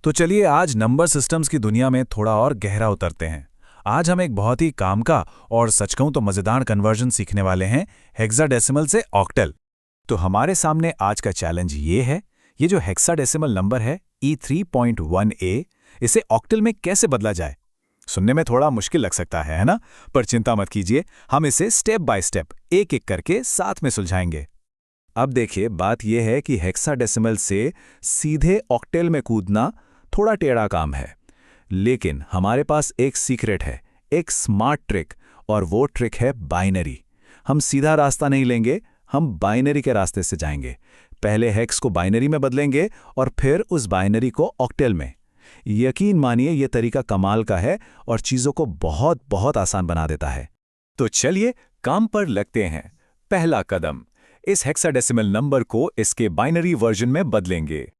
तो चलिए आज नंबर सिस्टम्स की दुनिया में थोड़ा और गहरा उतरते हैं। आज हम एक बहुत ही काम का और सच कहूं तो मजेदार कन्वर्जन सीखने वाले हैं हेक्साडेसिमल से ऑक्टल। तो हमारे सामने आज का चैलेंज ये जो हेक्साडेसिमल नंबर है E3.1A, इसे ऑक्टल में कैसे बदला जाए। सुनने में थोड़ा मुश्किल लग सकता है ना? पर चिंता मत कीजिए, हम इसे स्टेप बाय स्टेप एक एक करके साथ में सुलझाएंगे। अब देखिए, बात यह है कि हेक्साडेसिमल से सीधे ऑक्टेल में कूदना थोड़ा टेढ़ा काम है, लेकिन हमारे पास एक सीक्रेट है, एक स्मार्ट ट्रिक, और वो ट्रिक है बाइनरी। हम सीधा रास्ता नहीं लेंगे, हम बाइनरी के रास्ते से जाएंगे। पहले हेक्स को बाइनरी में बदलेंगे और फिर उस बाइनरी को ऑक्टेल में। यकीन मानिए ये तरीका कमाल का है और चीज़ों को बहुत बहुत आसान बना देता है। तो चलिए काम पर लगते हैं। पहला कदम, इस हेक्साडेसिमल नंबर को इसके बाइनरी वर्जन में बदलेंगे।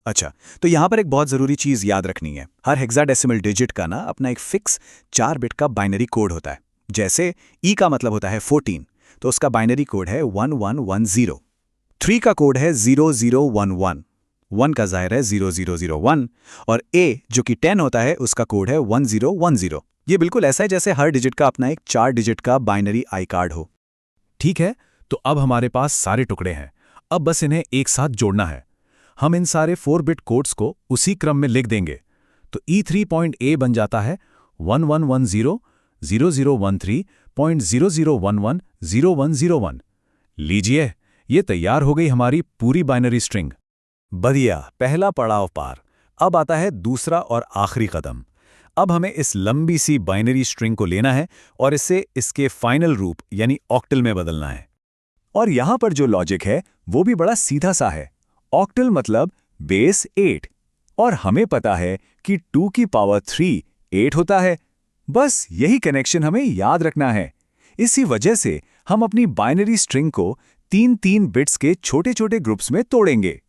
अच्छा, तो यहाँ पर एक बहुत ज़रूरी चीज़ याद रखनी है। हर हेक्साडेसिमल डिजिट का अपना एक फिक्स 4 बिट का बाइनरी कोड होता है। जैसे E का मतलब होता है 14, तो उसका बाइनरी कोड है 1110। 3 का कोड है 0011, 1 का ज़ाहिर है 0001, और A जो कि 10 होता है उसका कोड है 1010। ये बिल्कुल ऐसा है जैसे हर डिजिट का अपना एक 4 डिजिट का बाइनरी आई कार्ड हो। ठीक है, तो अब हमारे पास सारे टुकड़े हैं, अब बस इन्हें एक साथ जोड़ना है। हम इन सारे 4 बिट कोड्स को उसी क्रम में लिख देंगे। तो E3.A बन जाता है 11100013.00110101। लीजिए, ये तैयार हो गई हमारी पूरी बाइनरी स्ट्रिंग। बढ़िया, पहला पड़ाव पार। अब आता है दूसरा और आखिरी कदम। अब हमें इस लंबी सी बाइनरी स्ट्रिंग को लेना है और इसे इसके फाइनल रूप यानी ऑक्टल में बदलना है। और यहां पर जो लॉजिक है वो भी बड़ा सीधा सा है। ऑक्टल मतलब बेस 8, और हमें पता है कि 2 की पावर 3 8 होता है। बस यही कनेक्शन हमें याद रखना है। इसी वजह से हम अपनी बाइनरी स्ट्रिंग को 3-3 बिट्स के छोटे छोटे ग्रुप्स में तोड़ेंगे।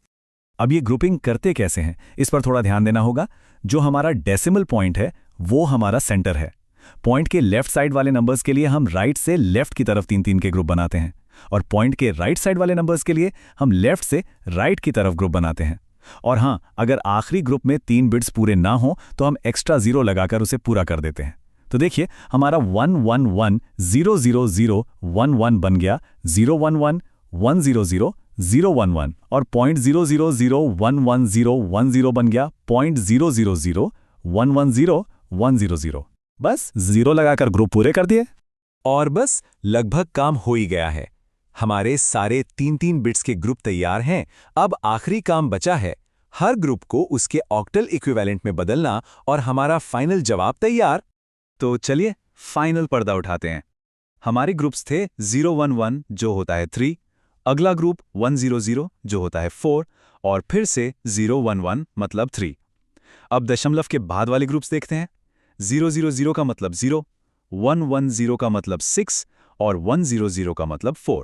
अब ये ग्रुपिंग करते कैसे हैं, इस पर थोड़ा ध्यान देना होगा। जो हमारा डेसिमल पॉइंट है वो हमारा सेंटर है। पॉइंट के लेफ्ट साइड वाले नंबर्स के लिए हम राइट से लेफ्ट की तरफ 3-3 के ग्रुप बनाते हैं, और पॉइंट के राइट साइड वाले नंबर्स के लिए हम लेफ्ट से राइट की तरफ ग्रुप बनाते हैं। और हाँ, अगर आखिरी ग्रुप में 3 बिट्स पूरे ना हो तो हम एक्स्ट्रा 0 लगाकर उसे पूरा कर देते हैं। तो देखिए, हमारा 111000011 बन गया 011100011, और 0.00011010 बन गया 0.00011010। बस 0 लगाकर ग्रुप पूरे कर दिए और बस लगभग काम हो ही गया है। हमारे सारे 3-3 बिट्स के ग्रुप तैयार हैं। अब आखिरी काम बचा है, हर ग्रुप को उसके ऑक्टल इक्विवेलेंट में बदलना, और हमारा फाइनल जवाब तैयार। तो चलिए फाइनल पर्दा उठाते हैं। हमारे ग्रुप्स थे 011 जो होता है 3, अगला ग्रुप 100 जो होता है 4, और फिर से 011 मतलब 3। अब दशमलव के बाद वाले ग्रुप्स देखते हैं। 000 का मतलब 0, 110 का मतलब 6, और 100 का मतलब 4।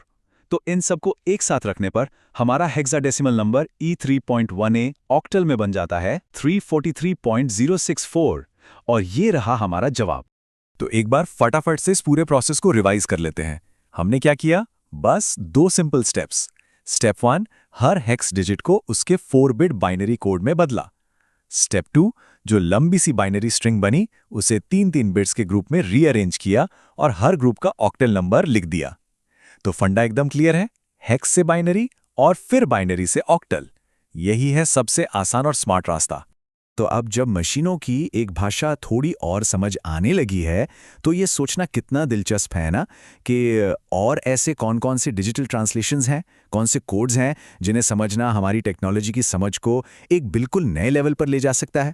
तो इन सबको एक साथ रखने पर हमारा हेक्साडेसिमल नंबर E3.1A ऑक्टल में बन जाता है 343.064, और ये रहा हमारा जवाब। तो एक बार फटाफट से इस पूरे प्रोसेस को रिवाइज कर लेते हैं। हमने क्या किया? बस 2 सिंपल स्टेप्स। स्टेप 1, हर हेक्स डिजिट को उसके 4 बिट बाइनरी कोड में बदला। स्टेप 2, जो लंबी सी बाइनरी स्ट्रिंग बनी उसे 3-3 बिट्स के ग्रुप में रीअरेंज किया और हर ग्रुप का ऑक्टल नंबर लिख दिया। तो फंडा एकदम क्लियर है, हेक्स से बाइनरी और फिर बाइनरी से ऑक्टल। यही है सबसे आसान और स्मार्ट रास्ता। तो अब जब मशीनों की एक भाषा थोड़ी और समझ आने लगी है, तो ये सोचना कितना दिलचस्प है ना कि और ऐसे कौन-कौन से डिजिटल ट्रांसलेशंस हैं, कौन से कोड्स हैं जिन्हें समझना हमारी टेक्नोलॉजी की समझ को एक बिल्कुल नए लेवल पर ले जा सकता है।